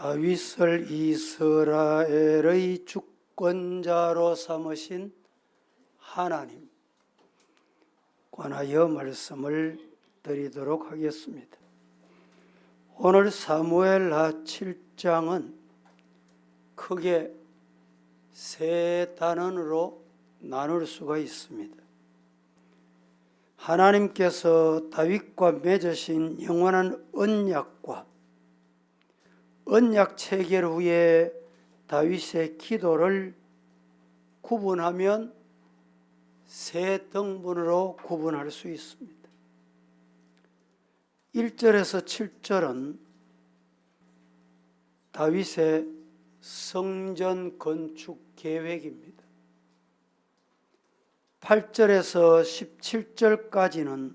다윗을 이스라엘의 주권자로 삼으신 하나님 관하여 말씀을 드리도록 하겠습니다. 오늘 사무엘하 7장은 크게 세 단원으로 나눌 수가 있습니다. 하나님께서 다윗과 맺으신 영원한 언약과 언약 체결 후에 다윗의 기도를 구분하면 세 등분으로 구분할 수 있습니다. 1절에서 7절은 다윗의 성전 건축 계획입니다. 8절에서 17절까지는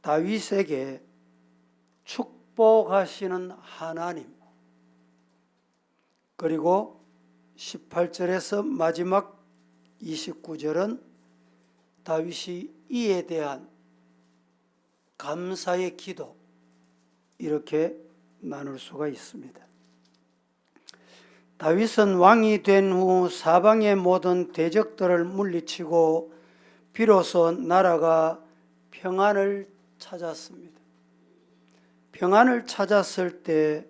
다윗에게 축복하시는 하나님, 그리고 18절에서 마지막 29절은 다윗이 이에 대한 감사의 기도, 이렇게 나눌 수가 있습니다. 다윗은 왕이 된 후 사방의 모든 대적들을 물리치고 비로소 나라가 평안을 찾았습니다. 평안을 찾았을 때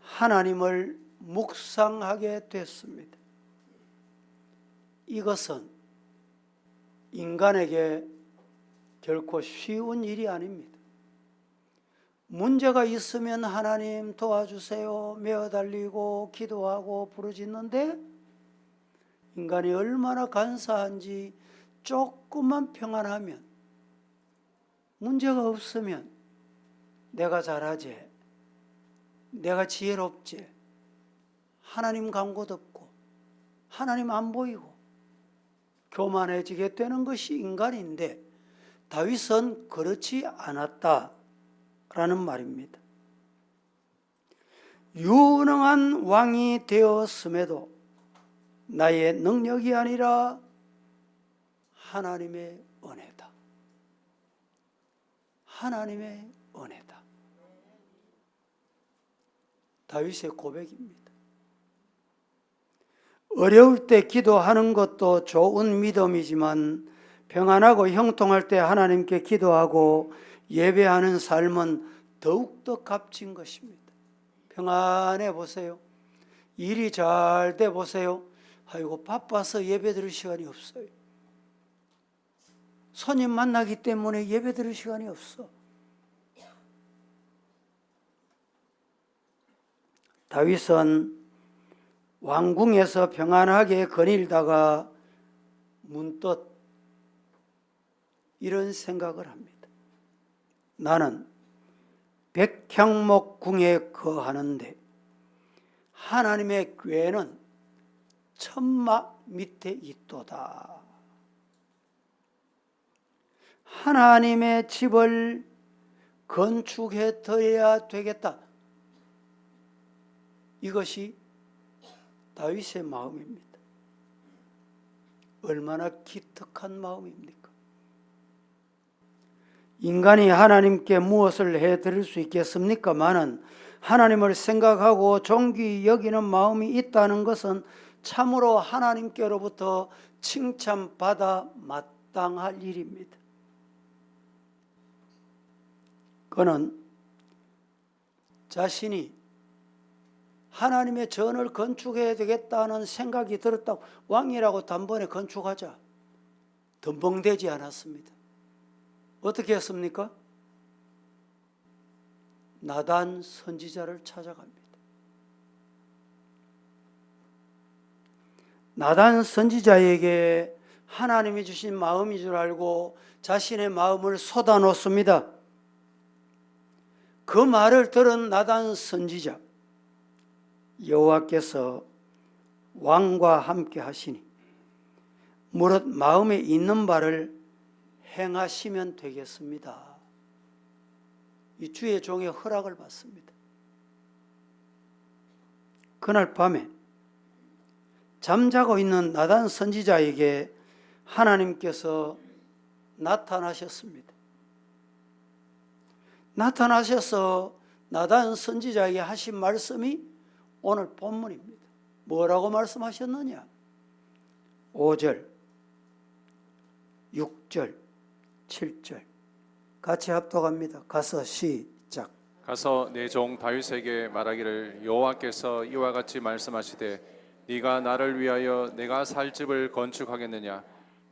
하나님을 묵상하게 됐습니다. 이것은 인간에게 결코 쉬운 일이 아닙니다. 문제가 있으면 하나님 도와주세요 메어달리고 기도하고 부르짖는데 인간이 얼마나 간사한지 조금만 평안하면, 문제가 없으면 내가 잘하지, 내가 지혜롭지, 하나님 간구 듣고 하나님 안 보이고 교만해지게 되는 것이 인간인데 다윗은 그렇지 않았다라는 말입니다. 유능한 왕이 되었음에도 나의 능력이 아니라 하나님의 은혜다. 하나님의 은혜다. 다윗의 고백입니다. 어려울 때 기도하는 것도 좋은 믿음이지만 평안하고 형통할 때 하나님께 기도하고 예배하는 삶은 더욱더 값진 것입니다. 평안해 보세요. 일이 잘 돼 보세요. 아이고 바빠서 예배 드릴 시간이 없어요. 손님 만나기 때문에 예배 드릴 시간이 없어. 다윗은 왕궁에서 평안하게 거닐다가 문득 이런 생각을 합니다. 나는 백향목궁에 거하는데 하나님의 궤는 천막 밑에 있도다. 하나님의 집을 건축해 드려야 되겠다. 이것이 다윗의 마음입니다. 얼마나 기특한 마음입니까? 인간이 하나님께 무엇을 해드릴 수 있겠습니까마는 하나님을 생각하고 존귀 여기는 마음이 있다는 것은 참으로 하나님께로부터 칭찬받아 마땅할 일입니다. 그는 자신이 하나님의 전을 건축해야 되겠다는 생각이 들었다고 왕이라고 단번에 건축하자 덤벙대지 않았습니다. 어떻게 했습니까? 나단 선지자를 찾아갑니다. 나단 선지자에게 하나님이 주신 마음인 줄 알고 자신의 마음을 쏟아놓습니다. 그 말을 들은 나단 선지자, 여호와께서 왕과 함께 하시니 무릇 마음에 있는 바를 행하시면 되겠습니다. 이 주의 종의 허락을 받습니다. 그날 밤에 잠자고 있는 나단 선지자에게 하나님께서 나타나셨습니다. 나타나셔서 나단 선지자에게 하신 말씀이 오늘 본문입니다. 뭐라고 말씀하셨느냐? 5절, 6절, 7절 같이 합독합니다. 가서 시작. 가서 내 종 다윗에게 말하기를 여호와께서 이와 같이 말씀하시되 네가 나를 위하여 내가 살 집을 건축하겠느냐?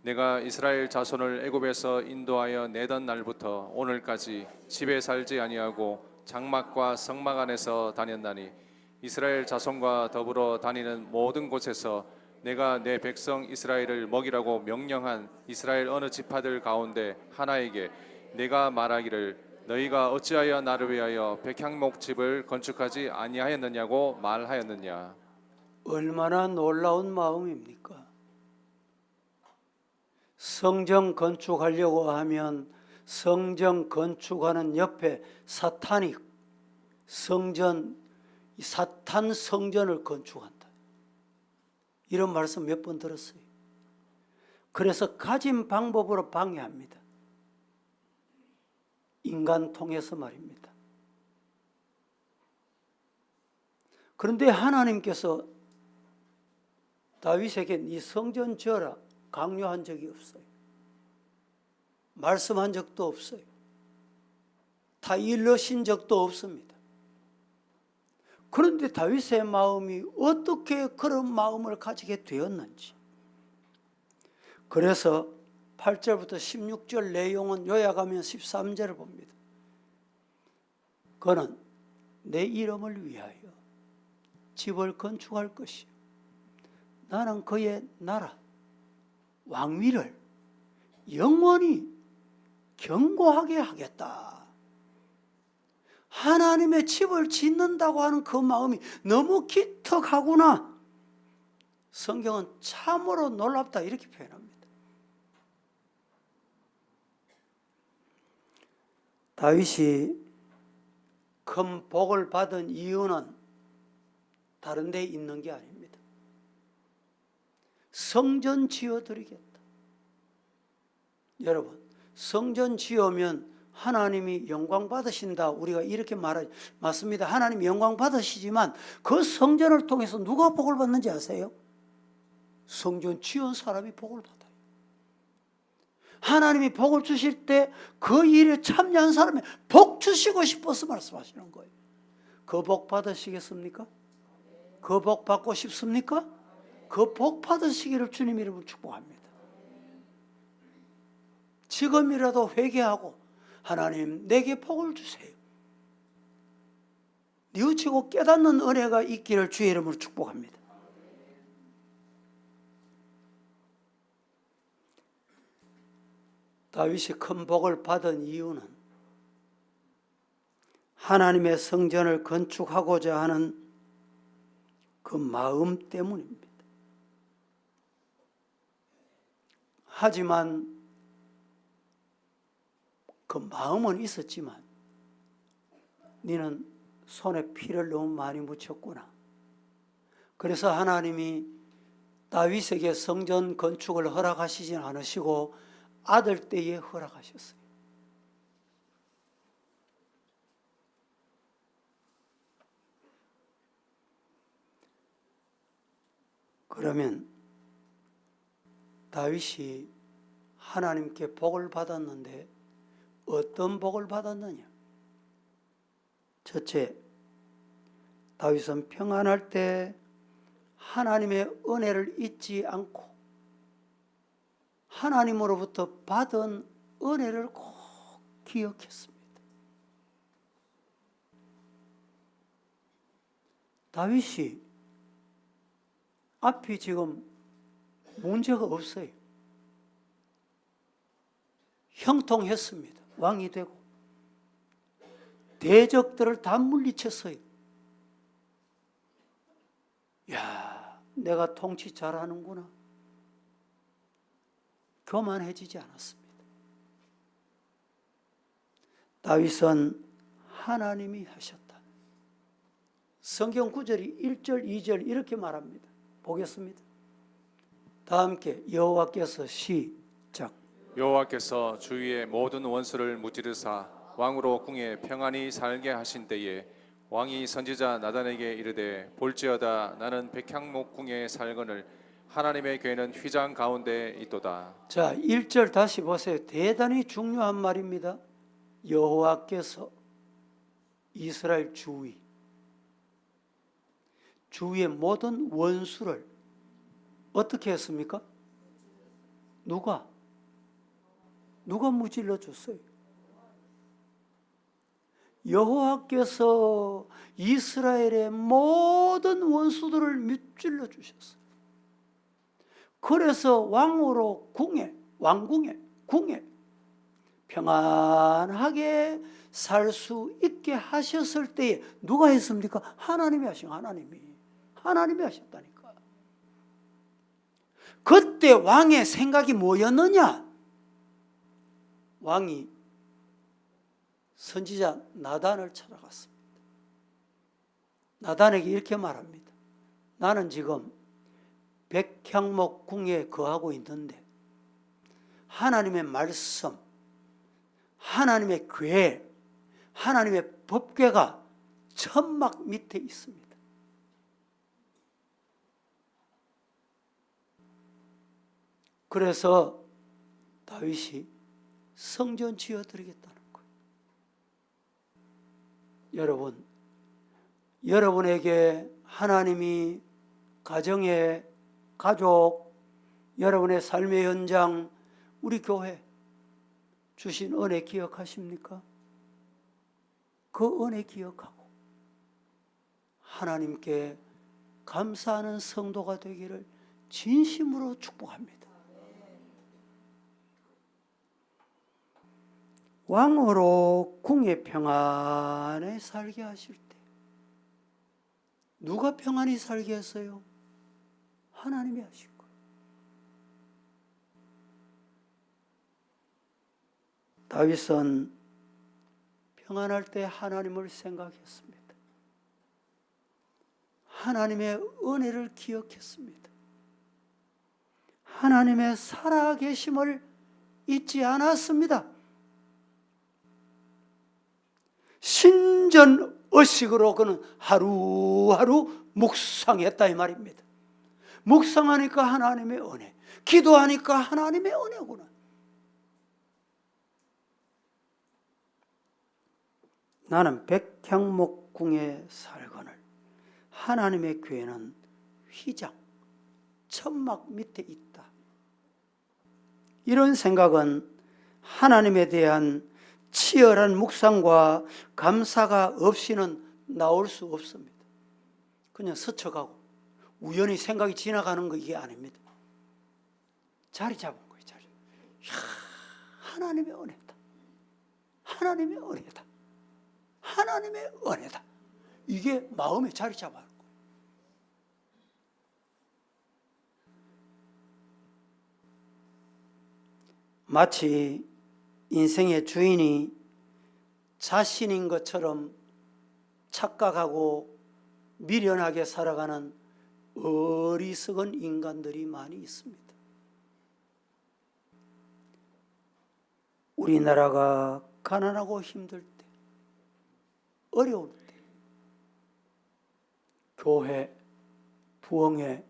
내가 이스라엘 자손을 애굽에서 인도하여 내던 날부터 오늘까지 집에 살지 아니하고 장막과 성막 안에서 다녔나니 이스라엘 자손과 더불어 다니는 모든 곳에서 내가 내 백성 이스라엘을 먹이라고 명령한 이스라엘 어느 지파들 가운데 하나에게 내가 말하기를 너희가 어찌하여 나를 위하여 백향목 집을 건축하지 아니하였느냐고 말하였느냐. 얼마나 놀라운 마음입니까? 성전 건축하려고 하면 성전 건축하는 옆에 사탄이 사탄 성전을 건축한다. 이런 말씀 몇 번 들었어요. 그래서 가진 방법으로 방해합니다. 인간 통해서 말입니다. 그런데 하나님께서 다윗에게 네 성전 지어라 강요한 적이 없어요. 말씀한 적도 없어요. 다 일러신 적도 없습니다. 그런데 다윗의 마음이 어떻게 그런 마음을 가지게 되었는지, 그래서 8절부터 16절 내용은 요약하면 13절을 봅니다. 그는 내 이름을 위하여 집을 건축할 것이요 나는 그의 나라 왕위를 영원히 견고하게 하겠다. 하나님의 집을 짓는다고 하는 그 마음이 너무 기특하구나. 성경은 참으로 놀랍다 이렇게 표현합니다. 다윗이 큰 복을 받은 이유는 다른 데 있는 게 아닙니다. 성전 지어드리겠다. 여러분, 성전 지으면 하나님이 영광 받으신다. 우리가 이렇게 말하죠. 맞습니다. 하나님이 영광 받으시지만 그 성전을 통해서 누가 복을 받는지 아세요? 성전 지은 사람이 복을 받아요. 하나님이 복을 주실 때 그 일에 참여한 사람이 복 주시고 싶어서 말씀하시는 거예요. 그 복 받으시겠습니까? 그 복 받고 싶습니까? 그 복 받으시기를 주님 이름으로 축복합니다. 지금이라도 회개하고 하나님 내게 복을 주세요. 뉘우치고 깨닫는 은혜가 있기를 주의 이름으로 축복합니다. 다윗이 큰 복을 받은 이유는 하나님의 성전을 건축하고자 하는 그 마음 때문입니다. 하지만 그 마음은 있었지만 너는 손에 피를 너무 많이 묻혔구나. 그래서 하나님이 다윗에게 성전 건축을 허락하시진 않으시고 아들 때에 허락하셨어요. 그러면 다윗이 하나님께 복을 받았는데 어떤 복을 받았느냐? 첫째, 다윗은 평안할 때 하나님의 은혜를 잊지 않고 하나님으로부터 받은 은혜를 꼭 기억했습니다. 다윗이 앞이 지금 문제가 없어요. 형통했습니다. 왕이 되고 대적들을 다 물리쳤어요. 야, 내가 통치 잘하는구나. 교만해지지 않았습니다. 다윗은 하나님이 하셨다. 성경 구절이 1절, 2절 이렇게 말합니다. 보겠습니다. 다 함께 여호와께서 시작. 여호와께서 주위의 모든 원수를 무찌르사 왕으로 궁에 평안히 살게 하신 때에 왕이 선지자 나단에게 이르되 볼지어다 나는 백향목궁에 살거늘 하나님의 궤는 휘장 가운데 있도다. 자, 1절 다시 보세요. 대단히 중요한 말입니다. 여호와께서 이스라엘 주위의 모든 원수를 어떻게 했습니까? 누가 무찔러 줬어요? 여호와께서 이스라엘의 모든 원수들을 무찔러 주셨어요. 그래서 왕궁에 평안하게 살 수 있게 하셨을 때에 누가 했습니까? 하나님이 하셨다니까. 그때 왕의 생각이 뭐였느냐? 왕이 선지자 나단을 찾아갔습니다. 나단에게 이렇게 말합니다. 나는 지금 백향목 궁에 거하고 있는데 하나님의 말씀, 하나님의 궤, 하나님의 법궤가 천막 밑에 있습니다. 그래서 다윗이 성전 지어드리겠다는 거예요. 여러분, 여러분에게 하나님이 가정에 가족, 여러분의 삶의 현장, 우리 교회 주신 은혜 기억하십니까? 그 은혜 기억하고 하나님께 감사하는 성도가 되기를 진심으로 축복합니다. 왕으로 궁에 평안히 살게 하실 때 누가 평안히 살게 했어요? 하나님이 하신 거예요. 다윗은 평안할 때 하나님을 생각했습니다. 하나님의 은혜를 기억했습니다. 하나님의 살아계심을 잊지 않았습니다. 신전의식으로 그는 하루하루 묵상했다 이 말입니다. 묵상하니까 하나님의 은혜, 기도하니까 하나님의 은혜구나. 나는 백향목궁에 살거늘 하나님의 궤는 휘장, 천막 밑에 있다. 이런 생각은 하나님에 대한 치열한 묵상과 감사가 없이는 나올 수 없습니다. 그냥 스쳐가고 우연히 생각이 지나가는 거 이게 아닙니다. 자리 잡은 거예요. 자리. 하나님의 은혜다. 하나님의 은혜다. 하나님의 은혜다. 이게 마음에 자리 잡아야 하는 거예요. 마치 인생의 주인이 자신인 것처럼 착각하고 미련하게 살아가는 어리석은 인간들이 많이 있습니다. 우리나라가 가난하고 힘들 때, 어려울 때 교회, 부흥회,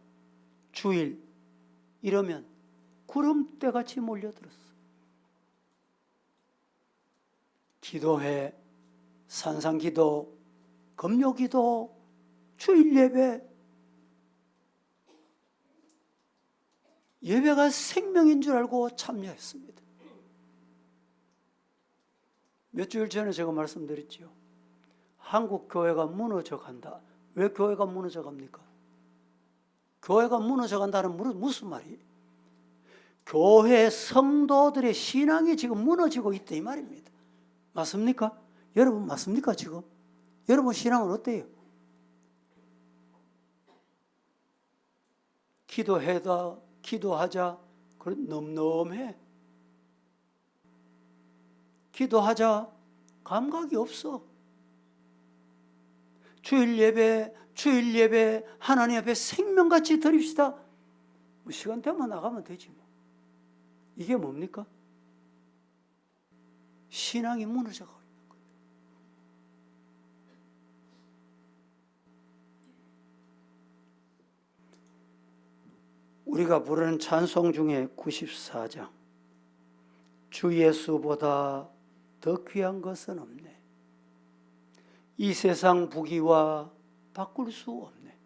주일 이러면 구름대같이 몰려들었어. 기도회, 산상기도, 금요기도, 주일예배, 예배가 생명인 줄 알고 참여했습니다. 몇 주일 전에 제가 말씀드렸죠. 한국 교회가 무너져 간다. 왜 교회가 무너져 갑니까? 교회가 무너져 간다는 무슨 말이에요? 교회 성도들의 신앙이 지금 무너지고 있다 이 말입니다. 맞습니까? 여러분 맞습니까 지금? 여러분 신앙은 어때요? 기도하자. 그래 넘넘해. 기도하자. 감각이 없어. 주일 예배 하나님 앞에 생명같이 드립시다. 뭐 시간 되면 나가면 되지 뭐. 이게 뭡니까? 신앙이 무너져 가는 거예요. 우리가 부르는 찬송 중에 94장, 주 예수보다 더 귀한 것은 없네. 이 세상 부귀와 바꿀 수 없네.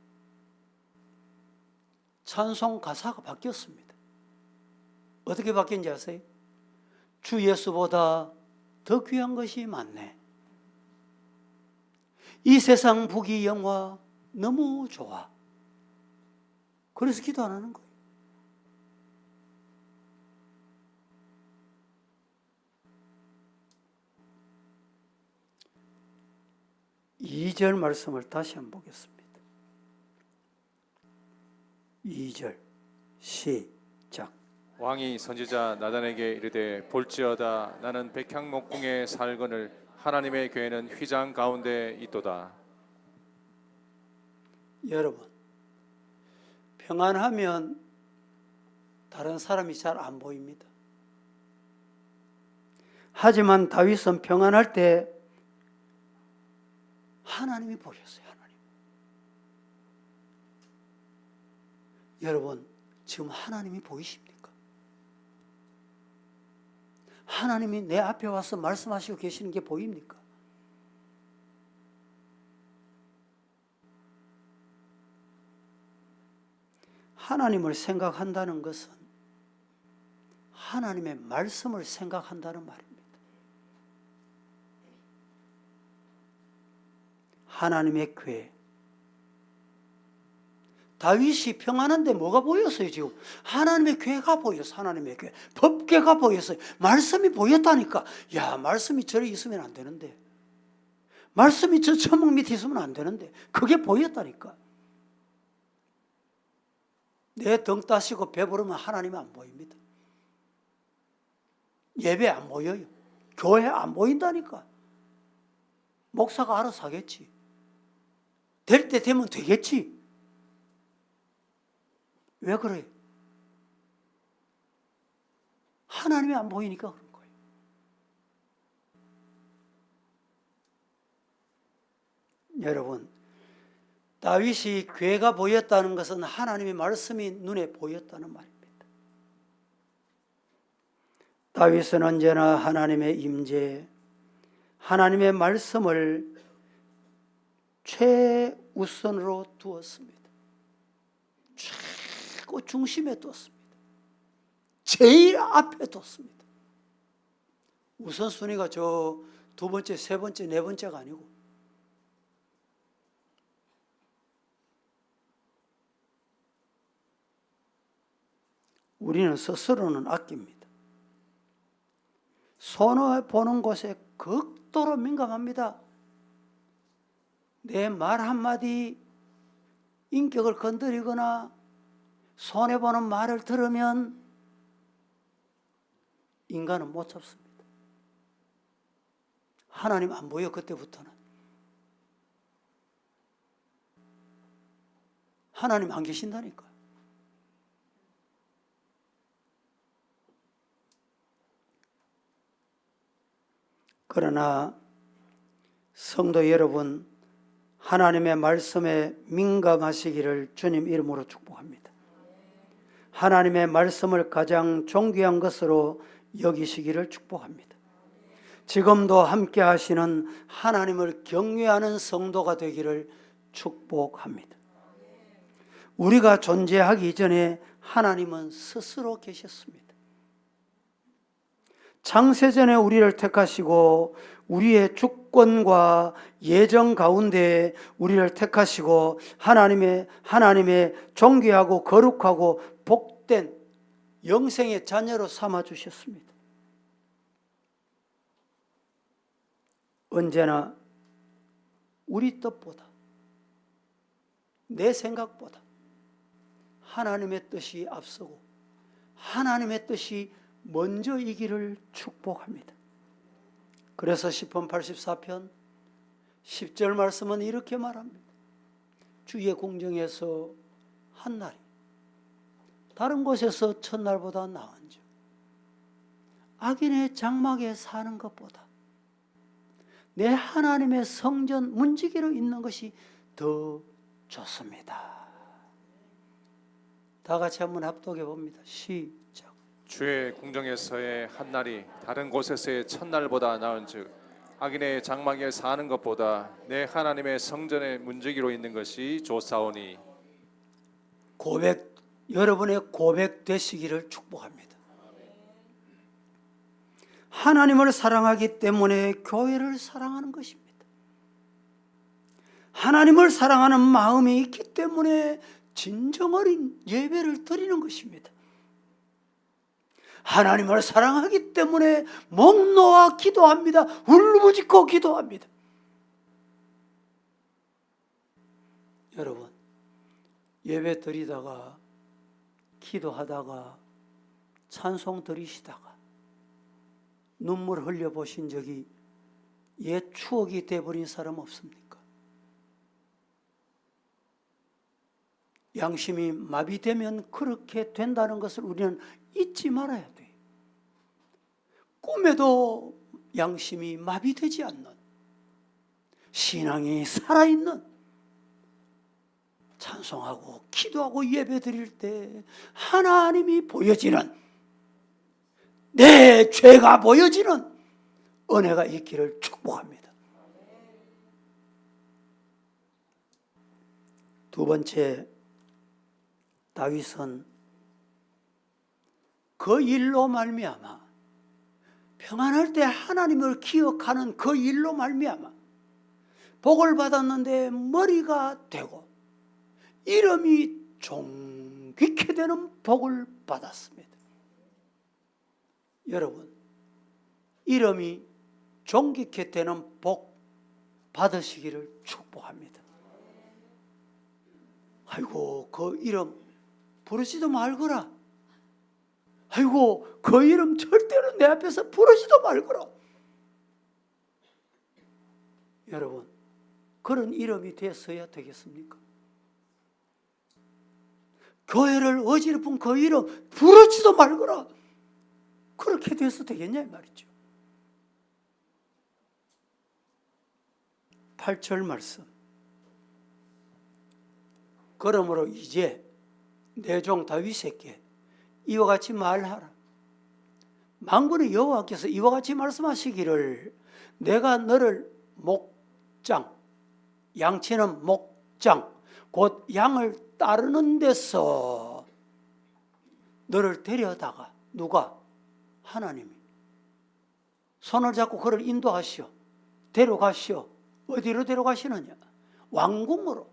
찬송 가사가 바뀌었습니다. 어떻게 바뀐지 아세요? 주 예수보다 더 귀한 것이 많네. 이 세상 부귀 영화 너무 좋아. 그래서 기도 안 하는 거예요. 이 절 말씀을 다시 한번 보겠습니다. 2절 시작. 왕이 선지자 나단에게 이르되 볼지어다 나는 백향목궁에 살거늘 하나님의 교회는 휘장 가운데 있도다. 여러분, 평안하면 다른 사람이 잘 안 보입니다. 하지만 다윗은 평안할 때 하나님이 보였어요. 하나님. 여러분, 지금 하나님이 보이십니까? 하나님이 내 앞에 와서 말씀하시고 계시는 게 보입니까? 하나님을 생각한다는 것은 하나님의 말씀을 생각한다는 말입니다. 하나님의 교회. 다윗이 평안한데 뭐가 보였어요 지금? 하나님의 교회가 보였어. 하나님의 교회. 법궤가 보였어요. 말씀이 보였다니까. 야, 말씀이 저리 있으면 안 되는데. 말씀이 저 천막 밑에 있으면 안 되는데. 그게 보였다니까. 내 등 따시고 배부르면 하나님이 안 보입니다. 예배 안 보여요. 교회 안 보인다니까. 목사가 알아서 하겠지. 될 때 되면 되겠지. 왜 그래요? 하나님이 안 보이니까 그런 거예요. 여러분, 다윗이 괴가 보였다는 것은 하나님의 말씀이 눈에 보였다는 말입니다. 다윗은 언제나 하나님의 임재, 하나님의 말씀을 최우선으로 두었습니다. 최고 중심에 뒀습니다. 제일 앞에 뒀습니다. 우선순위가 저 두 번째, 세 번째, 네 번째가 아니고 우리는 스스로는 아낍니다. 손해보는 곳에 극도로 민감합니다. 내 말 한마디 인격을 건드리거나 손해보는 말을 들으면 인간은 못 잡습니다. 하나님 안 보여. 그때부터는 하나님 안 계신다니까. 그러나 성도 여러분, 하나님의 말씀에 민감하시기를 주님 이름으로 축복합니다. 하나님의 말씀을 가장 존귀한 것으로 여기시기를 축복합니다. 지금도 함께 하시는 하나님을 경외하는 성도가 되기를 축복합니다. 우리가 존재하기 전에 하나님은 스스로 계셨습니다. 창세전에 우리를 택하시고 우리의 주권과 예정 가운데 우리를 택하시고 하나님의 존귀하고 거룩하고 복된 영생의 자녀로 삼아 주셨습니다. 언제나 우리 뜻보다 내 생각보다 하나님의 뜻이 앞서고 하나님의 뜻이 먼저이기를 축복합니다. 그래서 시편 84편 10절 말씀은 이렇게 말합니다. 주의 공정에서 한 날이 다른 곳에서 첫날보다 나은즉 악인의 장막에 사는 것보다 내 하나님의 성전 문지기로 있는 것이 더 좋습니다. 다 같이 한번 합독해 봅니다. 시작. 주의 궁정에서의 한 날이 다른 곳에서의 첫날보다 나은즉 악인의 장막에 사는 것보다 내 하나님의 성전의 문지기로 있는 것이 좋사오니. 고백, 여러분의 고백 되시기를 축복합니다. 하나님을 사랑하기 때문에 교회를 사랑하는 것입니다. 하나님을 사랑하는 마음이 있기 때문에 진정 어린 예배를 드리는 것입니다. 하나님을 사랑하기 때문에 목 놓아 기도합니다. 울부짖고 기도합니다. 여러분, 예배 드리다가 기도하다가 찬송 드리시다가 눈물 흘려 보신 적이 옛 추억이 돼버린 사람 없습니까? 양심이 마비되면 그렇게 된다는 것을 우리는 잊지 말아야 돼요. 꿈에도 양심이 마비되지 않는, 신앙이 살아있는, 찬송하고 기도하고 예배 드릴 때 하나님이 보여지는, 내 죄가 보여지는 은혜가 있기를 축복합니다. 두 번째, 다윗은 그 일로 말미암아, 평안할 때 하나님을 기억하는 그 일로 말미암아 복을 받았는데 머리가 되고 이름이 존귀케 되는 복을 받았습니다. 여러분, 이름이 존귀케 되는 복 받으시기를 축복합니다. 아이고, 그 이름 부르지도 말거라. 아이고, 그 이름 절대로 내 앞에서 부르지도 말거라. 여러분, 그런 이름이 됐어야 되겠습니까? 교회를 어지럽힌 그 이름 부르지도 말거라. 그렇게 돼서 되겠냐 이 말이죠. 8절 말씀. 그러므로 이제 내 종 다윗에게 이와 같이 말하라. 만군의 여호와께서 이와 같이 말씀하시기를, 내가 너를 목장, 양치는 목장, 곧 양을 따르는 데서 너를 데려다가, 누가? 하나님이 손을 잡고 그를 인도하시오. 데려가시오. 어디로 데려가시느냐? 왕궁으로.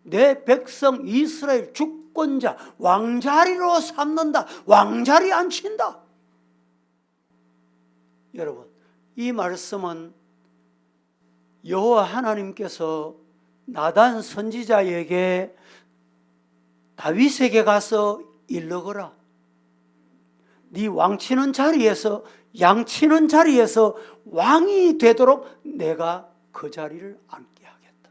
내 백성 이스라엘 주권자 왕자리로 삼는다. 왕자리 앉힌다. 여러분, 이 말씀은 여호와 하나님께서 나단 선지자에게 다윗에게 가서 일러거라. 네 왕치는 자리에서, 양치는 자리에서 왕이 되도록 내가 그 자리를 앉게 하겠다.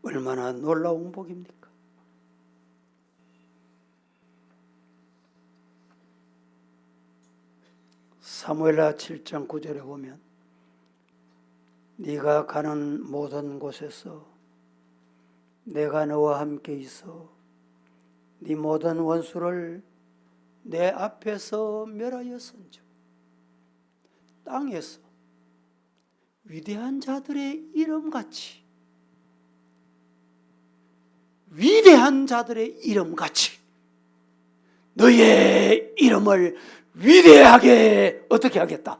얼마나 놀라운 복입니까? 사무엘하 7장 9절에 보면, 네가 가는 모든 곳에서 내가 너와 함께 있어 네 모든 원수를 내 앞에서 멸하였은즉 땅에서 위대한 자들의 이름같이, 위대한 자들의 이름같이 너의 이름을 위대하게 어떻게 하겠다?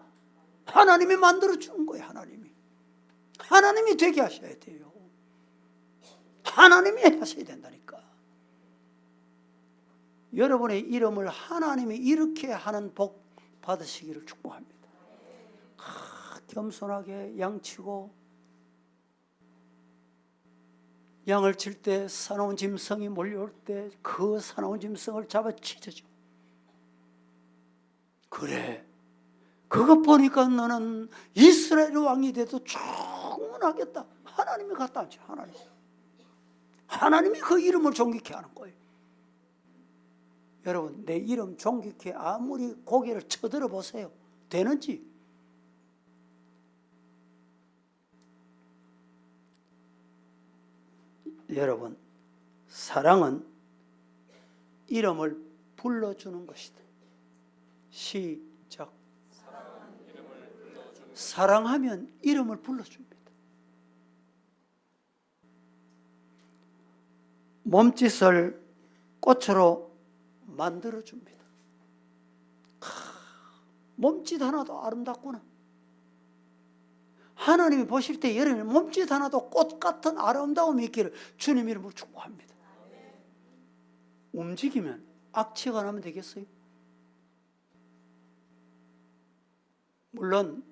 하나님이 만들어주는 거예요. 하나님이 되게 하셔야 돼요. 하나님이 하셔야 된다니까. 여러분의 이름을 하나님이 이렇게 하는 복 받으시기를 축복합니다. 겸손하게 양치고, 양을 칠 때 사나운 짐승이 몰려올 때 그 사나운 짐승을 잡아 찢어줘. 그래, 그것 보니까 너는 이스라엘 왕이 돼도 충분하겠다. 하나님이 갖다 앉혀. 하나님이 그 이름을 존귀케 하는 거예요. 여러분, 내 이름 존귀케 아무리 고개를 쳐들어 보세요. 되는지? 여러분, 사랑은 이름을 불러주는 것이다. 시작. 사랑하면 이름을 불러줍니다. 몸짓을 꽃으로 만들어줍니다. 몸짓 하나도 아름답구나. 하나님이 보실 때 여러분의 몸짓 하나도 꽃 같은 아름다움이 있기를 주님 이름으로 축복합니다. 움직이면 악취가 나면 되겠어요? 물론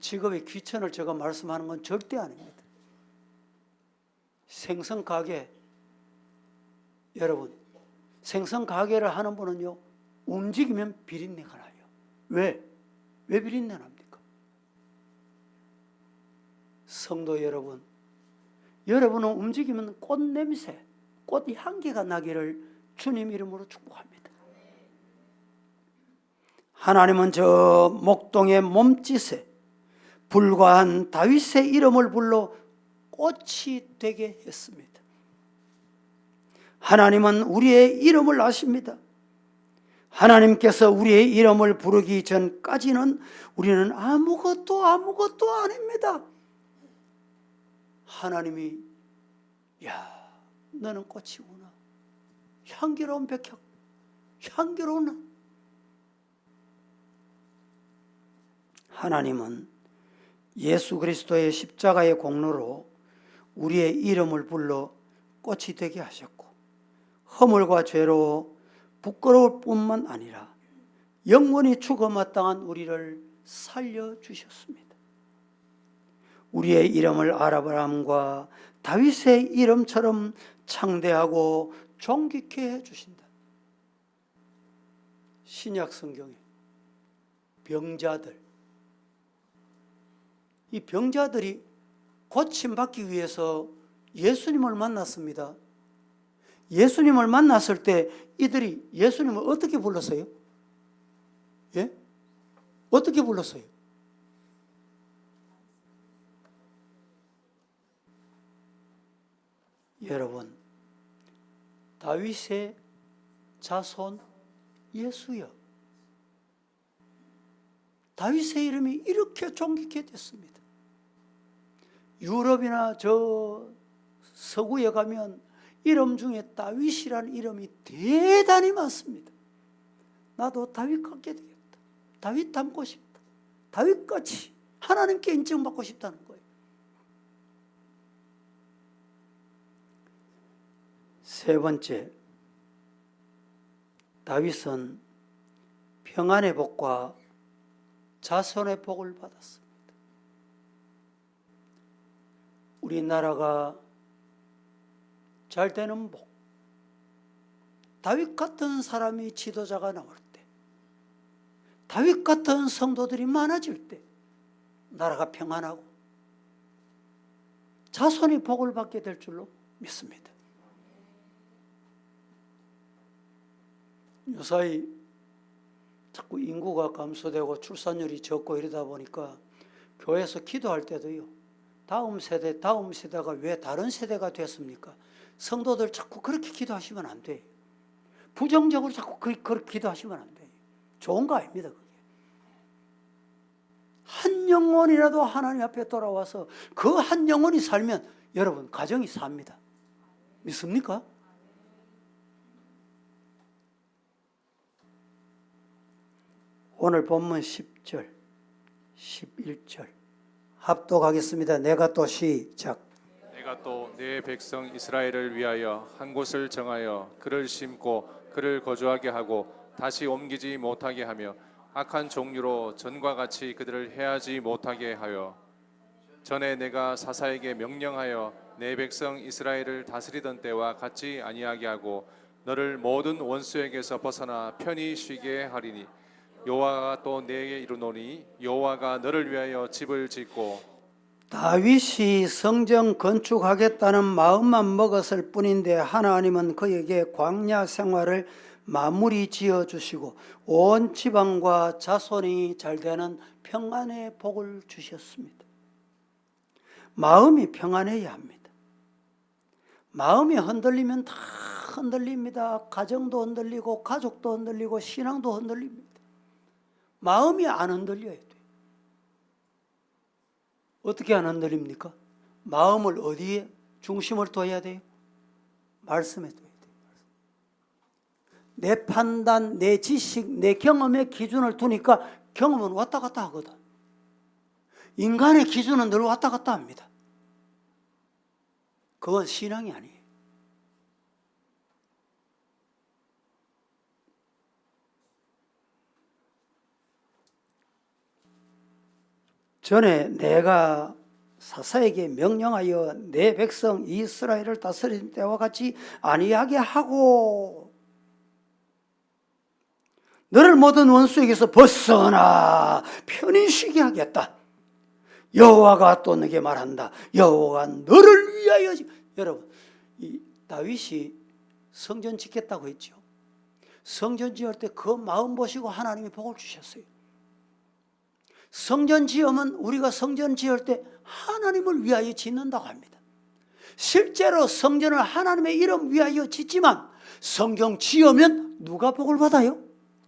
직업의 귀천을 제가 말씀하는 건 절대 아닙니다. 생선 가게, 여러분, 생선 가게를 하는 분은요, 움직이면 비린내가 나요. 왜 비린내 납니까? 성도 여러분, 여러분은 움직이면 꽃 냄새, 꽃 향기가 나기를 주님 이름으로 축복합니다. 하나님은 저 목동의 몸짓에 불과한 다윗의 이름을 불러 꽃이 되게 했습니다. 하나님은 우리의 이름을 아십니다. 하나님께서 우리의 이름을 부르기 전까지는 우리는 아무것도 아닙니다. 하나님이 야, 너는 꽃이구나. 향기로운 백향, 향기로운. 하나님은 예수 그리스도의 십자가의 공로로 우리의 이름을 불러 꽃이 되게 하셨고, 허물과 죄로 부끄러울 뿐만 아니라 영원히 죽어 마땅한 우리를 살려주셨습니다. 우리의 이름을 아브라함과 다윗의 이름처럼 창대하고 존귀케 해주신다. 신약 성경에 병자들, 이 병자들이 고침받기 위해서 예수님을 만났습니다. 예수님을 만났을 때 이들이 예수님을 어떻게 불렀어요? 예? 어떻게 불렀어요? 여러분, 다윗의 자손 예수여. 다윗의 이름이 이렇게 존귀케 됐습니다. 유럽이나 저 서구에 가면 이름 중에 다윗이라는 이름이 대단히 많습니다. 나도 다윗 같게 되겠다. 다윗 닮고 싶다. 다윗같이 하나님께 인정받고 싶다는 거예요. 세 번째, 다윗은 평안의 복과 자손의 복을 받았습니다. 우리나라가 잘 되는 복, 다윗 같은 사람이 지도자가 나올 때, 다윗 같은 성도들이 많아질 때 나라가 평안하고 자손이 복을 받게 될 줄로 믿습니다. 요사이 자꾸 인구가 감소되고 출산율이 적고 이러다 보니까 교회에서 기도할 때도요, 다음 세대가 왜 다른 세대가 됐습니까? 성도들 자꾸 그렇게 기도하시면 안 돼요. 부정적으로 자꾸 그렇게 기도하시면 안 돼요. 좋은 거 아닙니다, 그게. 한 영혼이라도 하나님 앞에 돌아와서 그 한 영혼이 살면 여러분, 가정이 삽니다. 믿습니까? 오늘 본문 10절, 11절 합독하겠습니다. 내가 또 시작. 내가 또 내 백성 이스라엘을 위하여 한 곳을 정하여 그를 심고 그를 거주하게 하고 다시 옮기지 못하게 하며 악한 종류로 전과 같이 그들을 해하지 못하게 하여 전에 내가 사사에게 명령하여 내 백성 이스라엘을 다스리던 때와 같이 아니하게 하고 너를 모든 원수에게서 벗어나 편히 쉬게 하리니 여호와가 또 내게 이르노니 여호와가 너를 위하여 집을 짓고 다윗이 성전 건축하겠다는 마음만 먹었을 뿐인데 하나님은 그에게 광야 생활을 마무리 지어 주시고 온 지방과 자손이 잘 되는 평안의 복을 주셨습니다. 마음이 평안해야 합니다. 마음이 흔들리면 다 흔들립니다. 가정도 흔들리고 가족도 흔들리고 신앙도 흔들립니다. 마음이 안 흔들려야 돼요. 어떻게 안 흔들립니까? 마음을 어디에 중심을 둬야 돼요? 말씀에 둬야 돼요. 내 판단, 내 지식, 내 경험의 기준을 두니까 경험은 왔다 갔다 하거든. 인간의 기준은 늘 왔다 갔다 합니다. 그건 신앙이 아니에요. 전에 내가 사사에게 명령하여 내 백성 이스라엘을 다스릴 때와 같이 아니하게 하고 너를 모든 원수에게서 벗어나 편히 쉬게 하겠다. 여호와가 또 내게 말한다. 여호와가 너를 위하여. 여러분, 이 다윗이 성전 짓겠다고 했죠. 성전 지을 때 그 마음 보시고 하나님이 복을 주셨어요. 성전 지으면 우리가 성전 지을 때 하나님을 위하여 짓는다고 합니다. 실제로 성전을 하나님의 이름 위하여 짓지만 성경 지으면 누가 복을 받아요?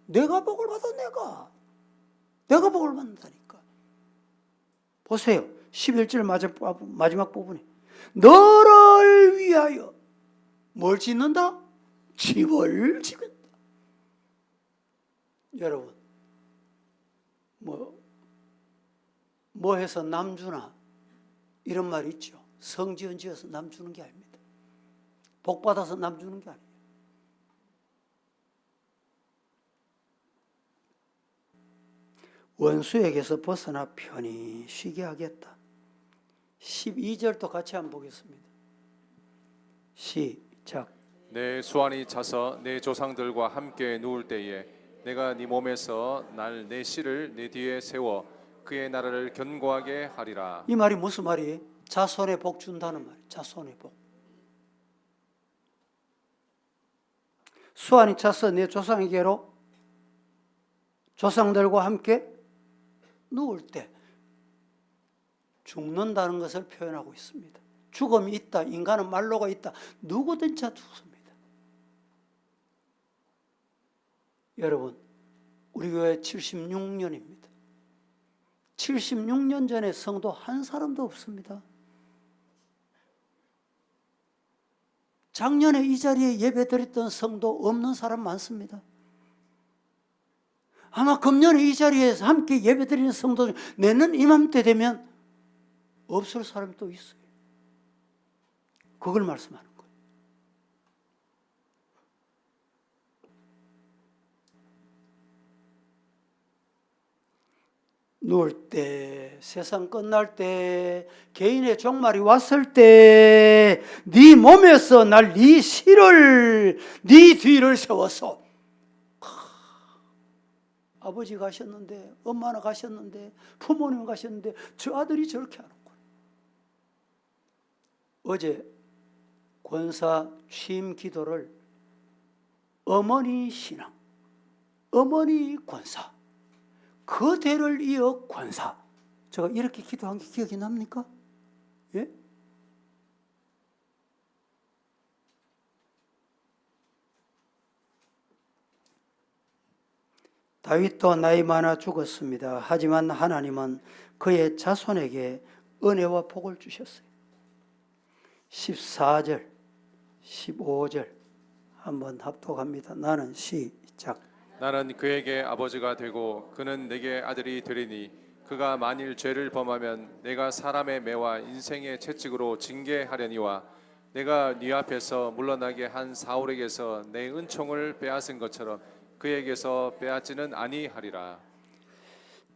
내가 복을 받아. 내가 복을 받는다니까. 보세요. 11절 마지막 부분에 너를 위하여 뭘 짓는다? 집을 짓는다. 여러분, 뭐 해서 남 주나 이런 말이 있죠. 성지은 지어서 남 주는 게 아닙니다. 복 받아서 남 주는 게 아니에요. 원수에게서 벗어나 편히 쉬게 하겠다. 12절도 같이 한번 보겠습니다. 시작. 내 수완이 차서 내 조상들과 함께 누울 때에 내가 네 몸에서 내 씨를 내 뒤에 세워 그의 나라를 견고하게 하리라. 이 말이 무슨 말이에요? 자손의 복 준다는 말이에요. 자손의 복. 수완이 차서 내 조상에게로 조상들과 함께 누울 때 죽는다는 것을 표현하고 있습니다. 죽음이 있다. 인간은 말로가 있다. 누구든지 죽습니다. 여러분, 우리 교회 76년입니다. 76년 전에 성도 한 사람도 없습니다. 작년에 이 자리에 예배드렸던 성도 없는 사람 많습니다. 아마 금년에 이 자리에서 함께 예배드리는 성도 내년 이맘때 되면 없을 사람이 또 있어요. 그걸 말씀하는 거예요. 누울 때, 세상 끝날 때, 개인의 종말이 왔을 때 네 몸에서 날 네 씨를 네 뒤를 세워서 아버지 가셨는데, 엄마는 가셨는데, 부모님 가셨는데 저 아들이 저렇게 하는 거예요. 어제 권사 취임 기도를 어머니 신앙, 어머니 권사, 그 대를 이어 권사, 제가 이렇게 기도한 게 기억이 납니까? 예? 다윗도 나이 많아 죽었습니다. 하지만 하나님은 그의 자손에게 은혜와 복을 주셨어요. 14절, 15절 한번 합독합니다. 나는 시작. 나는 그에게 아버지가 되고 그는 내게 아들이 되리니 그가 만일 죄를 범하면 내가 사람의 매와 인생의 채찍으로 징계하려니와 내가 네 앞에서 물러나게 한 사울에게서 내 은총을 빼앗은 것처럼 그에게서 빼앗지는 아니하리라.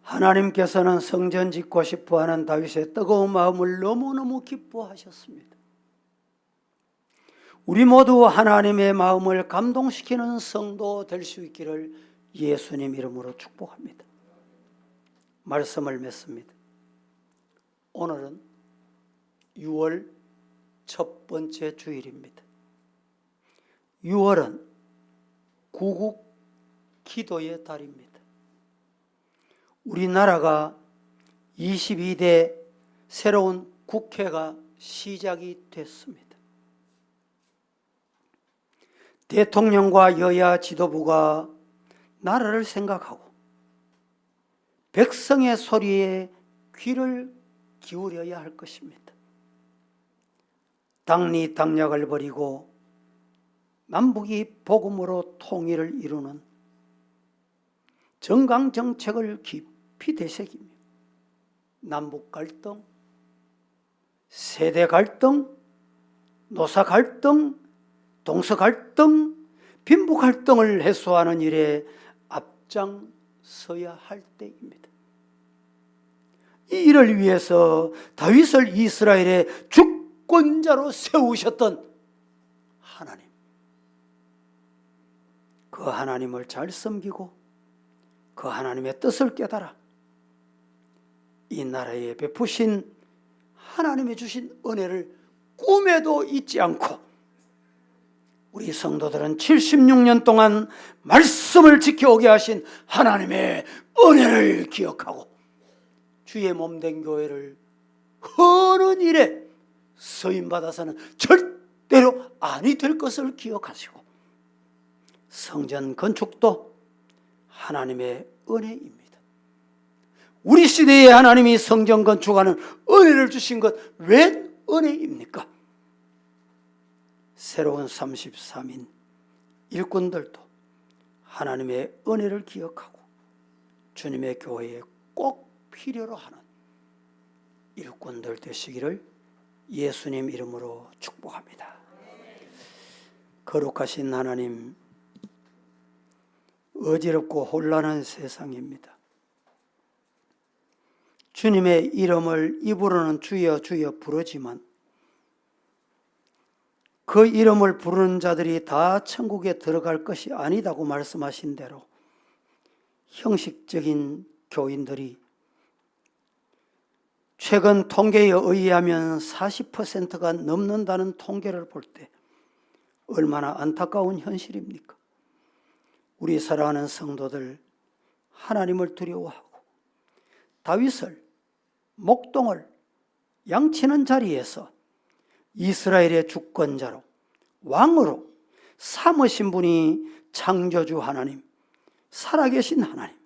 하나님께서는 성전 짓고 싶어하는 다윗의 뜨거운 마음을 너무너무 기뻐하셨습니다. 우리 모두 하나님의 마음을 감동시키는 성도 될 수 있기를 예수님 이름으로 축복합니다. 말씀을 맺습니다. 오늘은 6월 첫 번째 주일입니다. 6월은 구국 기도의 달입니다. 우리나라가 22대 새로운 국회가 시작이 됐습니다. 대통령과 여야 지도부가 나라를 생각하고 백성의 소리에 귀를 기울여야 할 것입니다. 당리당략을 버리고 남북이 복음으로 통일을 이루는 정강정책을 깊이 되새기며 남북 갈등, 세대 갈등, 노사 갈등, 동서 갈등, 빈부 갈등을 해소하는 일에 앞장서야 할 때입니다. 이 일을 위해서 다윗을 이스라엘의 주권자로 세우셨던 하나님, 그 하나님을 잘 섬기고 그 하나님의 뜻을 깨달아 이 나라에 베푸신 하나님의 주신 은혜를 꿈에도 잊지 않고 우리 성도들은 76년 동안 말씀을 지켜오게 하신 하나님의 은혜를 기억하고 주의 몸된 교회를 어느 일에 서임받아서는 절대로 아니 될 것을 기억하시고 성전 건축도 하나님의 은혜입니다. 우리 시대에 하나님이 성전 건축하는 은혜를 주신 것 웬 은혜입니까? 새로운 33인 일꾼들도 하나님의 은혜를 기억하고 주님의 교회에 꼭 필요로 하는 일꾼들 되시기를 예수님 이름으로 축복합니다. 거룩하신 하나님, 어지럽고 혼란한 세상입니다. 주님의 이름을 입으로는 주여 주여 부르지만 그 이름을 부르는 자들이 다 천국에 들어갈 것이 아니다고 말씀하신 대로 형식적인 교인들이 최근 통계에 의하면 40%가 넘는다는 통계를 볼 때 얼마나 안타까운 현실입니까? 우리 사랑하는 성도들, 하나님을 두려워하고 다윗을, 목동을 양치는 자리에서 이스라엘의 주권자로, 왕으로 삼으신 분이 창조주 하나님, 살아계신 하나님,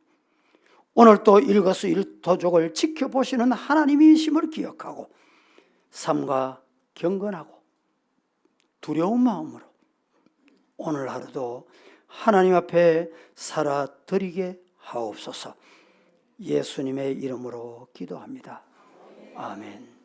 오늘 또 일거수일투족을 지켜보시는 하나님이심을 기억하고 삼가 경건하고 두려운 마음으로 오늘 하루도 하나님 앞에 살아드리게 하옵소서. 예수님의 이름으로 기도합니다. 아멘.